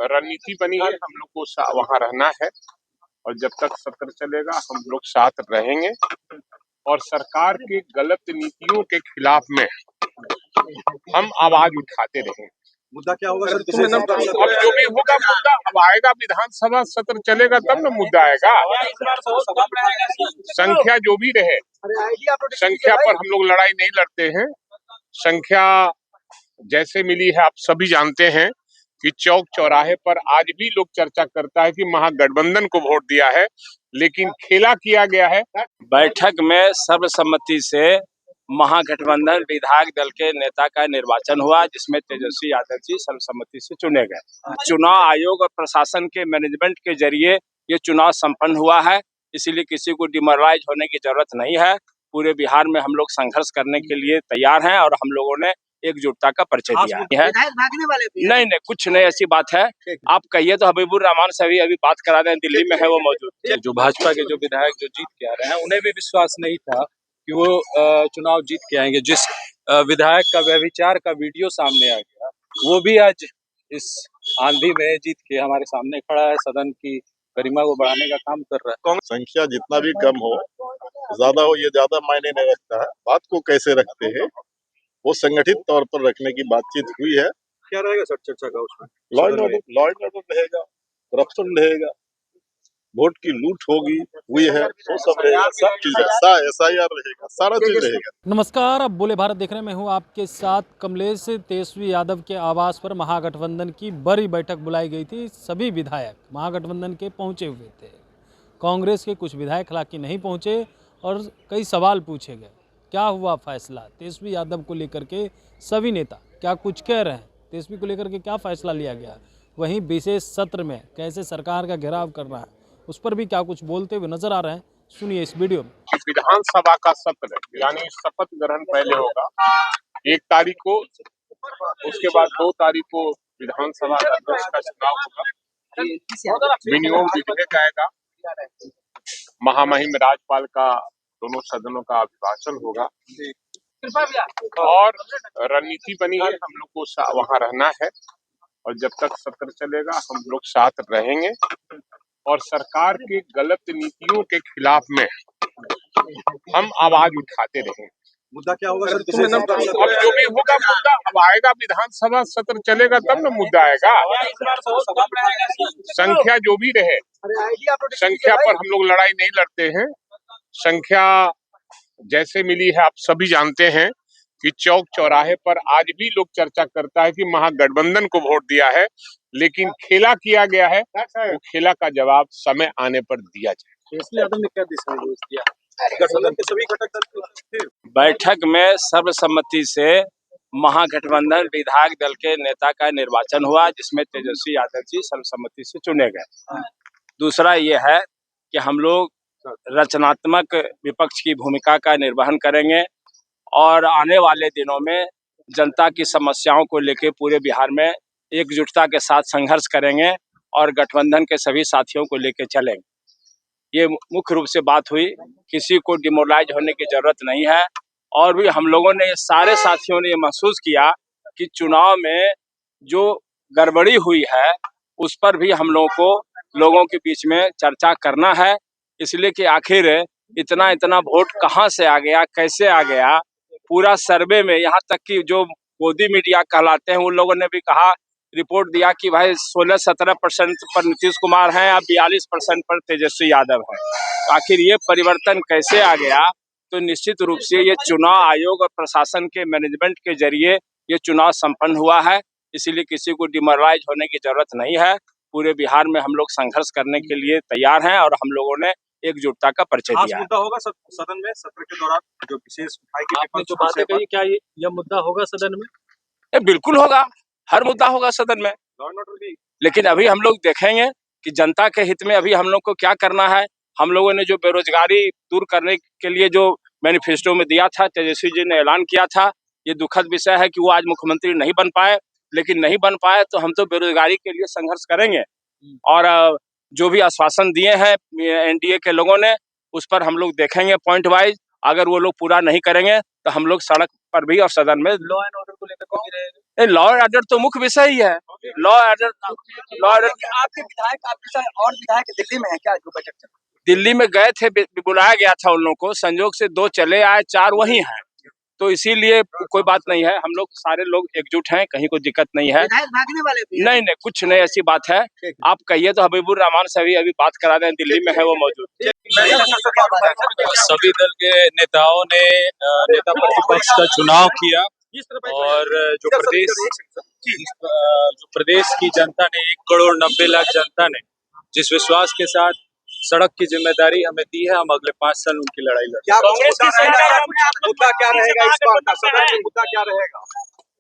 रणनीति बनी है, हम लोग को वहां रहना है और जब तक सत्र चलेगा हम लोग साथ रहेंगे और सरकार के गलत नीतियों के खिलाफ में हम आवाज उठाते रहेंगे। मुद्दा क्या होगा सर? अब जो भी होगा मुद्दा अब आएगा, विधानसभा सत्र चलेगा तब ना मुद्दा आएगा। संख्या जो भी रहे, संख्या पर हम लोग लड़ाई नहीं लड़ते हैं। संख्या जैसे मिली है आप सभी जानते हैं कि चौक चौराहे पर आज भी लोग चर्चा करता है कि महागठबंधन को वोट दिया है, लेकिन खेला किया गया है। बैठक में सर्वसम्मति से महागठबंधन विधायक दल के नेता का निर्वाचन हुआ, जिसमें तेजस्वी यादव जी सर्वसम्मति से चुने गए। चुनाव आयोग और प्रशासन के मैनेजमेंट के जरिए ये चुनाव संपन्न हुआ है, इसीलिए किसी को डिमोरलाइज होने की जरूरत नहीं है। पूरे बिहार में हम लोग संघर्ष करने के लिए तैयार हैं और हम लोगों ने एकजुटता का परिचय दिया है। भागने वाले नहीं, कुछ नहीं, ऐसी बात है। आप कहिए तो हबीबुर रहमान से भी अभी बात करा दें, दिल्ली में है वो मौजूद। जो भाजपा के जो विधायक जो जीत के आ रहे हैं, उन्हें भी विश्वास नहीं था कि वो चुनाव जीत के आएंगे। जिस विधायक का व्यभिचार का वीडियो सामने आ गया, वो भी आज इस आंधी में जीत के हमारे सामने खड़ा है, सदन की गरिमा को बढ़ाने का काम कर रहा है। संख्या जितना भी कम हो, ज्यादा हो, ये ज्यादा मायने नहीं रखता है। बात को कैसे रखते हैं वो संगठित तौर पर रखने की बातचीत हुई है। क्या रहेगा सर चर्चा का उसमें? लॉ एंड ऑर्डर रहेगा, करप्शन रहेगा, वोट की लूट होगी हुई है, वो सब रहेगा, सब चीजें, SIR रहेगा, सारा चीज रहेगा। नमस्कार, अब बोले भारत देख रहे हैं। मैं हूं आपके साथ कमलेश। तेजस्वी यादव के आवास पर महागठबंधन की बड़ी बैठक बुलाई गई थी। सभी विधायक महागठबंधन के पहुंचे हुए थे। कांग्रेस के कुछ विधायक हालांकि नहीं पहुंचे और कई सवाल पूछे गए। क्या हुआ फैसला तेजस्वी यादव को लेकर के? सभी नेता क्या कुछ कह रहे हैं? तेजस्वी को लेकर के क्या फैसला लिया गया? वहीं विशेष सत्र में कैसे सरकार का घेराव करना है, उस पर भी क्या कुछ बोलते हुए नजर आ रहे हैं। सुनिए इस वीडियो में। विधानसभा का सत्र यानी शपथ ग्रहण पहले होगा 1 तारीख को, उसके बाद 2 तारीख को विधानसभा अध्यक्ष का चुनाव होगा, विनियोग विधेयक आएगा, महामहिम राज्यपाल का दोनों सदनों का अभिभाषण होगा और रणनीति बनी है, हम लोग को वहां रहना है और जब तक सत्र चलेगा हम लोग साथ रहेंगे और सरकार के गलत नीतियों के खिलाफ में हम आवाज उठाते रहेंगे। मुद्दा क्या होगा सर? अब जो भी होगा मुद्दा अब आएगा, विधानसभा सत्र चलेगा तब ना मुद्दा आएगा। संख्या जो भी रहे, संख्या पर हम लोग लड़ाई नहीं लड़ते हैं। संख्या जैसे मिली है आप सभी जानते हैं कि चौक चौराहे पर आज भी लोग चर्चा करता है कि महागठबंधन को वोट दिया है, लेकिन खेला किया गया है, वो खेला का जवाब समय आने पर दिया जाए। ने क्या दिशानिर्देश दिया? गठबंधन के सभी घटक दल बैठक में सर्वसम्मति से महागठबंधन विधायक दल के नेता का निर्वाचन हुआ, जिसमें तेजस्वी यादव जी सर्वसम्मति से चुने गए। दूसरा ये है कि हम लोग रचनात्मक विपक्ष की भूमिका का निर्वहन करेंगे और आने वाले दिनों में जनता की समस्याओं को लेकर पूरे बिहार में एकजुटता के साथ संघर्ष करेंगे और गठबंधन के सभी साथियों को लेकर चलेंगे। ये मुख्य रूप से बात हुई, किसी को डिमोरलाइज होने की जरूरत नहीं है। और भी हम लोगों ने, सारे साथियों ने ये महसूस किया कि चुनाव में जो गड़बड़ी हुई है उस पर भी हम लोगों को लोगों के बीच में चर्चा करना है, इसलिए कि आखिर इतना वोट कहाँ से आ गया, कैसे आ गया। पूरा सर्वे में, यहाँ तक कि जो मोदी मीडिया कहलाते हैं उन लोगों ने भी कहा, रिपोर्ट दिया कि भाई 16-17% पर नीतीश कुमार हैं, अब 42% पर तेजस्वी यादव हैं। आखिर ये परिवर्तन कैसे आ गया? तो निश्चित रूप से ये चुनाव आयोग और प्रशासन के मैनेजमेंट के जरिए ये चुनाव संपन्न हुआ है, इसीलिए किसी को डिमोरलाइज होने की जरूरत नहीं है। पूरे बिहार में हम लोग संघर्ष करने के लिए तैयार हैं और हम लोगों ने एकजुटता का परिचय दिया है। मुद्दा होगा सदन में सत्र के दौरान जो विशेष आपने जो बातें कही, क्या यह मुद्दा होगा सदन में? बिल्कुल होगा, हर मुद्दा होगा सदन में, लेकिन अभी हम लोग देखेंगे कि जनता के हित में अभी हम लोग को क्या करना है। हम लोगों ने जो बेरोजगारी दूर करने के लिए जो मैनिफेस्टो में दिया था, तेजस्वी जी ने ऐलान किया था, ये दुखद विषय है कि वो आज मुख्यमंत्री नहीं बन पाए, लेकिन नहीं बन पाए तो हम तो बेरोजगारी के लिए संघर्ष करेंगे और जो भी आश्वासन दिए हैं NDA के लोगों ने, उस पर हम लोग देखेंगे पॉइंट वाइज। अगर वो लोग पूरा नहीं करेंगे तो हम लोग सड़क पर भी और सदन में लॉ एंड ऑर्डर को लेकर कौन रहेगा? लॉ एंड ऑर्डर तो मुख्य विषय ही है। लॉ ऑर्डर आपके विधायक, आपके साथ और विधायक दिल्ली में है क्या जो बैठक चल रही है? दिल्ली में गए थे, बुलाया गया था उन लोगों को, संजोग से 2 चले आए, 4 वही हैं, तो इसीलिए कोई बात नहीं है, हम लोग सारे लोग एकजुट हैं, कहीं कोई दिक्कत नहीं है। विधायक भागने वाले भी हैं? नहीं नहीं, कुछ नहीं ऐसी बात है। आप कहिए तो हबीबुर रहमान से अभी बात करा दें, दिल्ली में है वो मौजूद। सभी दल के नेताओं ने नेता प्रतिपक्ष का चुनाव किया और जो प्रदेश की जनता ने 1 करोड़ 90 लाख जनता ने जिस विश्वास के साथ सड़क की जिम्मेदारी हमें दी है, हम अगले 5 साल उनकी लड़ाई लड़ेंगे। मुद्दा क्या रहेगा इस बार का सदन में? मुद्दा क्या रहेगा?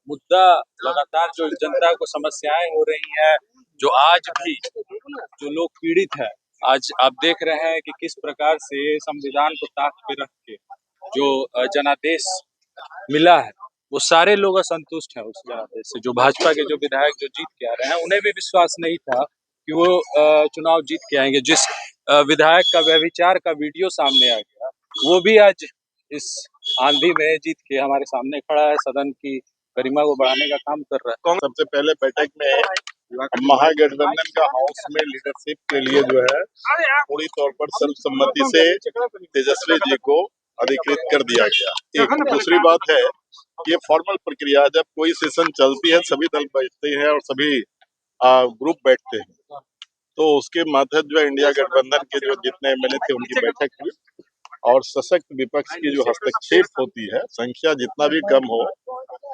मुद्दा लगातार जो जनता को समस्याएं हो रही हैं, जो आज भी जो लोग पीड़ित है, आज आप देख रहे हैं कि किस प्रकार से संविधान को ताक पे रख के जो जनादेश मिला है, वो सारे लोग असंतुष्ट हैं उस जनादेश से। जो भाजपा के जो विधायक जो जीत के आ रहे हैं, उन्हें भी विश्वास नहीं था कि वो चुनाव जीत के आएंगे। जिस विधायक का व्यभिचार का वीडियो सामने आ गया, वो भी आज इस आंधी में जीत के हमारे सामने खड़ा है, सदन की गरिमा को बढ़ाने का काम कर रहा है। सबसे पहले बैठक में महागठबंधन का हाउस में लीडरशिप के लिए जो है पूरी तौर पर सर्वसम्मति से तेजस्वी जी को अधिकृत कर दिया गया। एक दूसरी बात है, ये फॉर्मल प्रक्रिया, जब कोई सेशन चलती है सभी दल बैठते हैं और सभी ग्रुप बैठते हैं, तो उसके माध्यम जो इंडिया गठबंधन के जो जितने एमएलए थे उनकी बैठक हुई और सशक्त विपक्ष की जो हस्तक्षेप होती है, संख्या जितना भी कम हो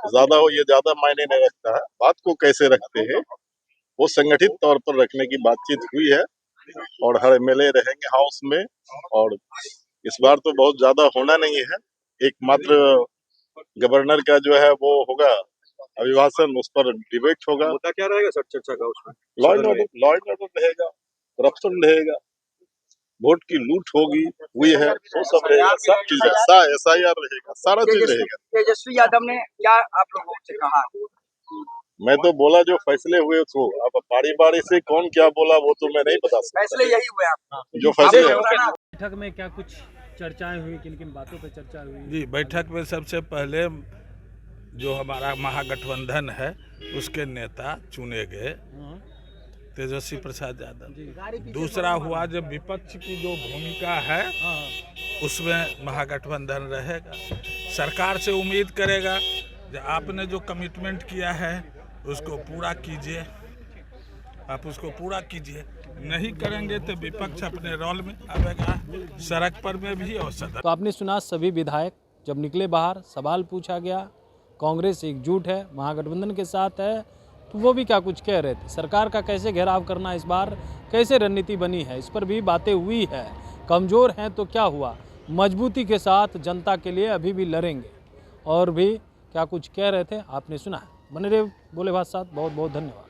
ज्यादा हो, ये ज्यादा मायने नहीं रखता है। बात को कैसे रखते हैं वो संगठित तौर पर रखने की बातचीत हुई है और हर एमएलए रहेंगे हाउस में। और इस बार तो बहुत ज्यादा होना नहीं है, एकमात्र गवर्नर का जो है वो होगा अभिभाषण, उस पर डिबेट होगा। मुद्दा क्या रहेगा सर चर्चा का उसमें? लॉ एंड ऑर्डर रहेगा, करप्शन रहेगा, वोट की लूट हुई है, वो सब रहेगा, सब चीजें, SIR रहेगा, सारा चीज रहेगा। तेजस्वी यादव ने क्या आप लोगों से कहा? मैं तो बोला जो फैसले हुए तो, अब बारी बारी से कौन क्या बोला वो तो मैं नहीं बता सकता। फैसले यही हुए आपका? जो फैसले बैठक में क्या कुछ चर्चाएं हुई, किन किन बातों पर चर्चा हुई? जी, बैठक में सबसे पहले जो हमारा महागठबंधन है उसके नेता चुने गए, तेजस्वी प्रसाद यादव। दूसरा हुआ जब विपक्ष की जो भूमिका है उसमें महागठबंधन रहेगा, सरकार से उम्मीद करेगा जो आपने जो कमिटमेंट किया है उसको पूरा कीजिए, आप उसको पूरा कीजिए, नहीं करेंगे तो विपक्ष अपने रोल में आएगा, सड़क पर में भी और सदन। तो आपने सुना, सभी विधायक जब निकले बाहर, सवाल पूछा गया, कांग्रेस एकजुट है, महागठबंधन के साथ है, तो वो भी क्या कुछ कह रहे थे। सरकार का कैसे घेराव करना इस बार, कैसे रणनीति बनी है, इस पर भी बातें हुई है। कमज़ोर हैं तो क्या हुआ, मजबूती के साथ जनता के लिए अभी भी लड़ेंगे, और भी क्या कुछ कह रहे थे आपने सुना है। बने रहे बोले बात साथ, बहुत बहुत धन्यवाद।